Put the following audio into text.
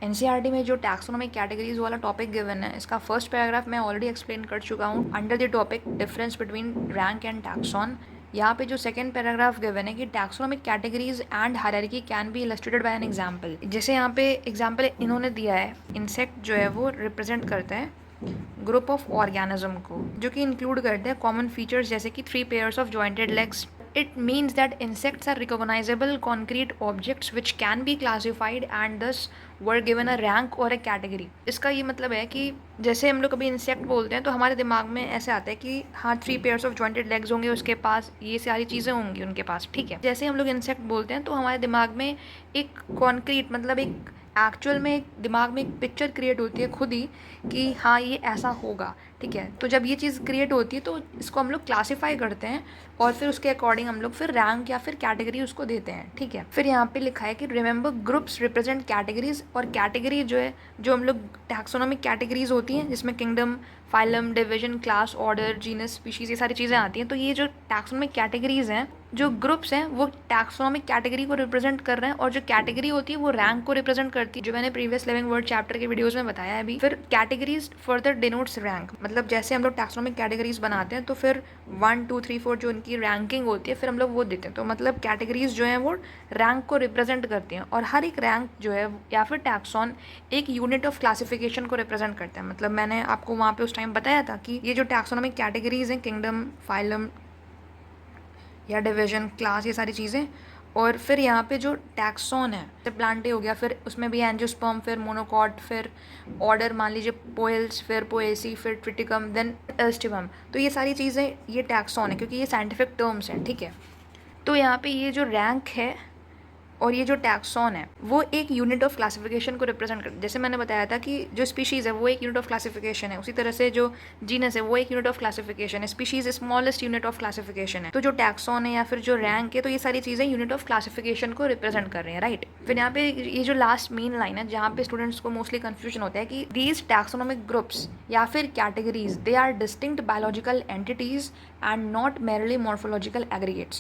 NCERT में जो taxonomic categories वाला टॉपिक गिवन है, इसका फर्स्ट पैराग्राफ मैं ऑलरेडी एक्सप्लेन कर चुका हूँ under the topic difference between rank and taxon. यहाँ पे जो सेकंड पैराग्राफ गिवन है कि taxonomic categories and hierarchy can be illustrated bye an example. जैसे यहाँ पे एग्जांपल इन्होंने दिया है, इंसेक्ट जो है वो रिप्रेजेंट करते हैं ग्रुप ऑफ ऑर्गेनिज्म को, जो कि इंक्लूड करते हैं कॉमन फीचर्स जैसे कि 3 pairs of jointed legs. It means that insects are recognizable concrete objects which can be classified and thus were given a rank or a category। इसका ये मतलब है कि जैसे हम लोग कभी इंसेक्ट बोलते हैं तो हमारे दिमाग में ऐसे आता है कि हाँ 3 पेयर्स ऑफ जॉइंटेड लेग्स होंगे उसके पास, ये सारी चीज़ें होंगी उनके पास, ठीक है। जैसे हम लोग इंसेक्ट बोलते हैं तो हमारे दिमाग में एक कॉन्क्रीट मतलब एक एक्चुअल में एक दिमाग में एक पिक्चर क्रिएट होती है खुद ही कि हाँ ये ऐसा होगा, ठीक है। तो जब ये चीज़ क्रिएट होती है तो इसको हम लोग क्लासीफाई करते हैं और फिर उसके अकॉर्डिंग हम लोग फिर रैंक या फिर कैटेगरी उसको देते हैं, ठीक है। फिर यहाँ पे लिखा है कि रिमेंबर ग्रुप्स रिप्रेजेंट कैटेगरीज, और कैटेगरी जो है जो हम लोग टैक्सोनॉमिक कैटेगरीज होती हैं जिसमें kingdom, phylum, division, class, order, genus, species, ये सारी चीज़ें आती हैं। तो ये जो टैक्सोनॉमिक कैटेगरीज हैं, जो ग्रुप्स हैं वो टैक्सोनॉमिक कैटेगरी को रिप्रेजेंट कर रहे हैं, और जो कैटेगरी होती है वो रैंक को रिप्रेजेंट करती है, जो मैंने प्रीवियस लिविंग वर्ड चैप्टर के वीडियोस में बताया है अभी। फिर कैटेगरीज फर्दर डिनोट्स रैंक, मतलब जैसे हम लोग टैक्सोनॉमिक कैटेगरीज बनाते हैं तो फिर 1 2 3 4 जो उनकी रैंकिंग होती है फिर हम लोग वो देते हैं। तो मतलब कैटेगरीज जो हैं वो रैंक को रिप्रेजेंट करती हैं, और हर एक रैंक जो है या फिर टैक्सॉन एक यूनिट ऑफ क्लासिफिकेशन को रिप्रेजेंट करता है। मतलब मैंने आपको वहाँ पे उस टाइम बताया था कि ये जो टैक्सोनॉमिक कैटेगरीज हैं, किंगडम, फाइलम या डिवीजन, क्लास, ये सारी चीज़ें। और फिर यहाँ पे जो टैक्सॉन है, जैसे प्लांटे हो गया, फिर उसमें भी एंजियोस्पर्म, फिर मोनोकॉट, फिर ऑर्डर मान लीजिए पोएल्स, फिर पोएसी, फिर ट्रिटिकम, देन एस्टिवम। तो ये सारी चीज़ें ये टैक्सॉन है क्योंकि ये साइंटिफिक टर्म्स हैं, ठीक है। तो यहाँ पे ये जो रैंक है और ये जो टैक्सॉन है वो एक यूनिट ऑफ क्लासिफिकेशन को रिप्रेजेंट करता है। जैसे मैंने बताया था कि जो स्पीशीज़ है वो एक यूनिट ऑफ क्लासिफिकेशन है, उसी तरह से जो जीनस है वो एक यूनिट ऑफ क्लासिफिकेशन है, species smallest unit of classification है। तो जो टैक्सॉन है या फिर जो रैंक है, तो ये सारी चीज़ें यूनिट ऑफ क्लासिफिकेशन को रिप्रेजेंट कर रही हैं, राइट। फिर यहाँ पे ये जो लास्ट मेन लाइन है जहाँ पे स्टूडेंट्स को मोस्टली कन्फ्यूजन होता है कि दीज टैक्सोनॉमिक ग्रुप्स या फिर categories they are distinct biological entities and not merely morphological aggregates.